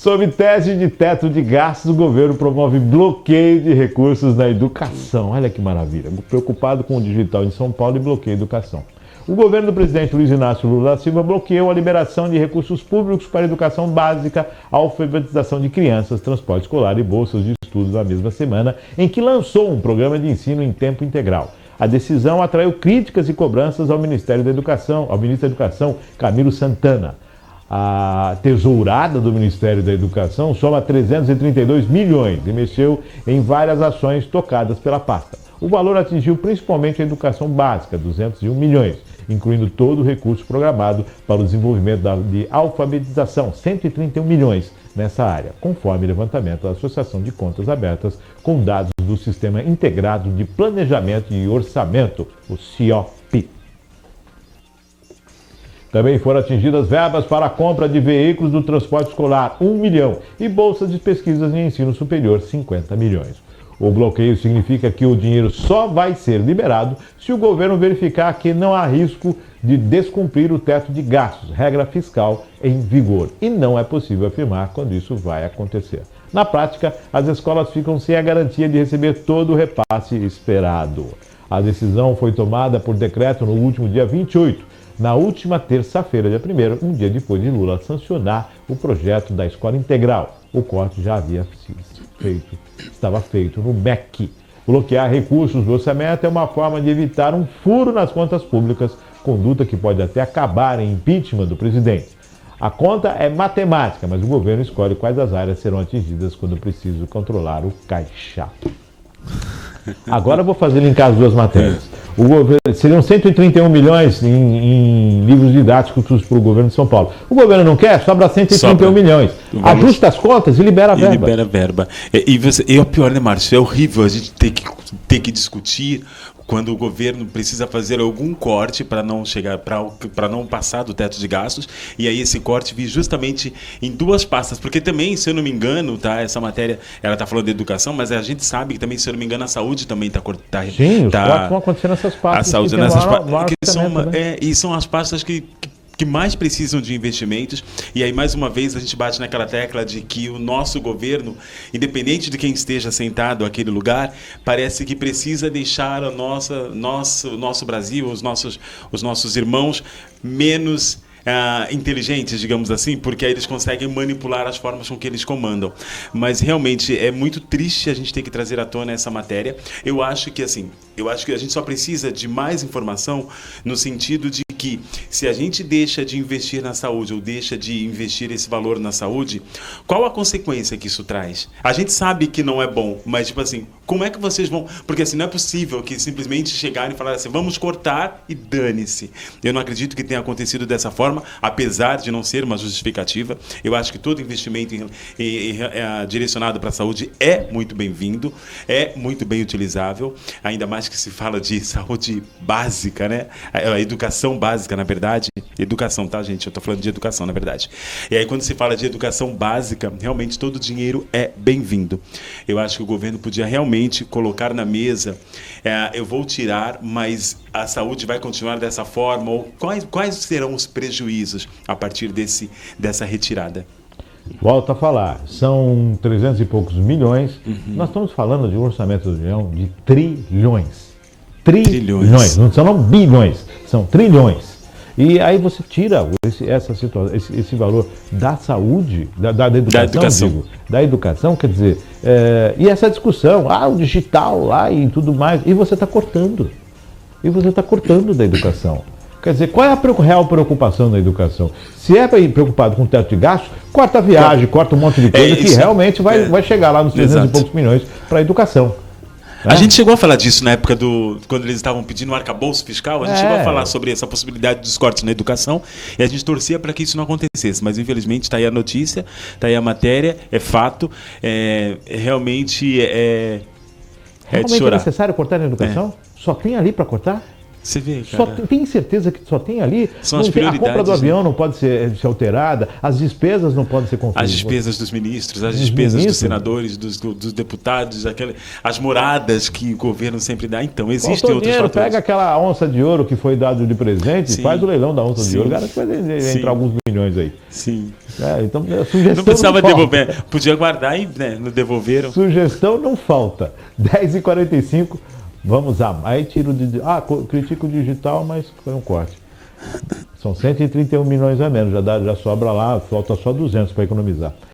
Sob tese de teto de gastos, o governo promove bloqueio de recursos na educação. Olha que maravilha. Preocupado com o digital em São Paulo e bloqueia a educação. O governo do presidente Luiz Inácio Lula da Silva bloqueou a liberação de recursos públicos para a educação básica, alfabetização de crianças, transporte escolar e bolsas de estudos na mesma semana em que lançou um programa de ensino em tempo integral. A decisão atraiu críticas e cobranças ao Ministério da Educação, ao ministro da Educação, Camilo Santana. A tesourada do Ministério da Educação soma 332 milhões e mexeu em várias ações tocadas pela pasta. O valor atingiu principalmente a educação básica, 201 milhões, incluindo todo o recurso programado para o desenvolvimento de alfabetização, 131 milhões nessa área, conforme levantamento da Associação de Contas Abertas, com dados do Sistema Integrado de Planejamento e Orçamento, o CIOP. Também foram atingidas verbas para a compra de veículos do transporte escolar, 1 milhão, e bolsas de pesquisas em ensino superior, 50 milhões. O bloqueio significa que o dinheiro só vai ser liberado se o governo verificar que não há risco de descumprir o teto de gastos, regra fiscal em vigor, e não é possível afirmar quando isso vai acontecer. Na prática, as escolas ficam sem a garantia de receber todo o repasse esperado. A decisão foi tomada por decreto no último dia 28, na última terça-feira, dia 1º, um dia depois de Lula sancionar o projeto da escola integral. O corte já havia estava feito no MEC. Bloquear recursos do orçamento é uma forma de evitar um furo nas contas públicas, conduta que pode até acabar em impeachment do presidente. A conta é matemática, mas o governo escolhe quais as áreas serão atingidas quando preciso controlar o caixa. Agora eu vou fazer linkar as duas matérias. O governo, seriam 131 milhões em livros didáticos para o governo de São Paulo. O governo não quer, sobra 131 milhões. Ajusta as contas e libera a verba. E libera a verba. E o pior, né, Márcio? É horrível a gente ter que discutir quando o governo precisa fazer algum corte para não chegar, para não passar do teto de gastos, e aí esse corte vir justamente em duas pastas, porque também, se eu não me engano, tá, essa matéria, ela está falando de educação, mas a gente sabe que também, se eu não me engano, a saúde também está cortada. Sim, os cortes vão acontecer nessas pastas. A saúde nessas pastas, e são as pastas que mais precisam de investimentos, e aí mais uma vez a gente bate naquela tecla de que o nosso governo, independente de quem esteja sentado naquele lugar, parece que precisa deixar o nosso Brasil, os nossos irmãos menos inteligentes, digamos assim, porque aí eles conseguem manipular as formas com que eles comandam. Mas realmente é muito triste a gente ter que trazer à tona essa matéria. Eu acho que a gente só precisa de mais informação no sentido de que se a gente deixa de investir na saúde ou deixa de investir esse valor na saúde, qual a consequência que isso traz? A gente sabe que não é bom, mas tipo assim, como é que vocês vão... Porque assim, não é possível que simplesmente chegarem e falarem assim, vamos cortar e dane-se. Eu não acredito que tenha acontecido dessa forma, apesar de não ser uma justificativa. Eu acho que todo investimento direcionado para a saúde é muito bem-vindo, é muito bem utilizável, ainda mais que se fala de saúde básica, né? A educação básica, na verdade. Educação, tá, gente? Eu tô falando de educação, na verdade. E aí, quando se fala de educação básica, realmente todo o dinheiro é bem-vindo. Eu acho que o governo podia realmente colocar na mesa, eu vou tirar, mas a saúde vai continuar dessa forma, ou quais serão os prejuízos a partir dessa retirada? Volto a falar, são 300 e poucos milhões. Nós estamos falando de um orçamento da União de trilhões. Trilhões. Não são bilhões, são trilhões. E aí você tira esse valor da saúde, da educação, quer dizer, e essa discussão, o digital lá e tudo mais, e você está cortando. Da educação. Quer dizer, qual é a real preocupação da educação? Se é preocupado com o teto de gastos, corta a viagem, corta um monte de coisa que realmente vai chegar lá nos 300 e poucos milhões para a educação. A gente chegou a falar disso na época quando eles estavam pedindo um arcabouço fiscal, a gente chegou a falar sobre essa possibilidade dos cortes na educação e a gente torcia para que isso não acontecesse, mas infelizmente está aí a notícia, está aí a matéria, é fato, realmente é de chorar. É necessário cortar na educação? Só tem ali para cortar? Você vê, cara. Tem certeza que só tem ali? São as prioridades. A compra do avião não pode ser alterada, as despesas não podem ser conferidas. As despesas dos ministros, as despesas dos senadores, dos deputados, as moradas que o governo sempre dá. Então, existem outros fatores. Pega aquela onça de ouro que foi dado de presente, Sim. Faz o leilão da onça de ouro, garante que vai entrar alguns milhões aí. Sim. Então, a sugestão não precisava devolver, podia guardar e não devolveram. Sugestão não falta. 10h45. Vamos lá, aí tiro de... critico o digital, mas foi um corte. São 131 milhões a menos, já sobra lá, falta só 200 para economizar.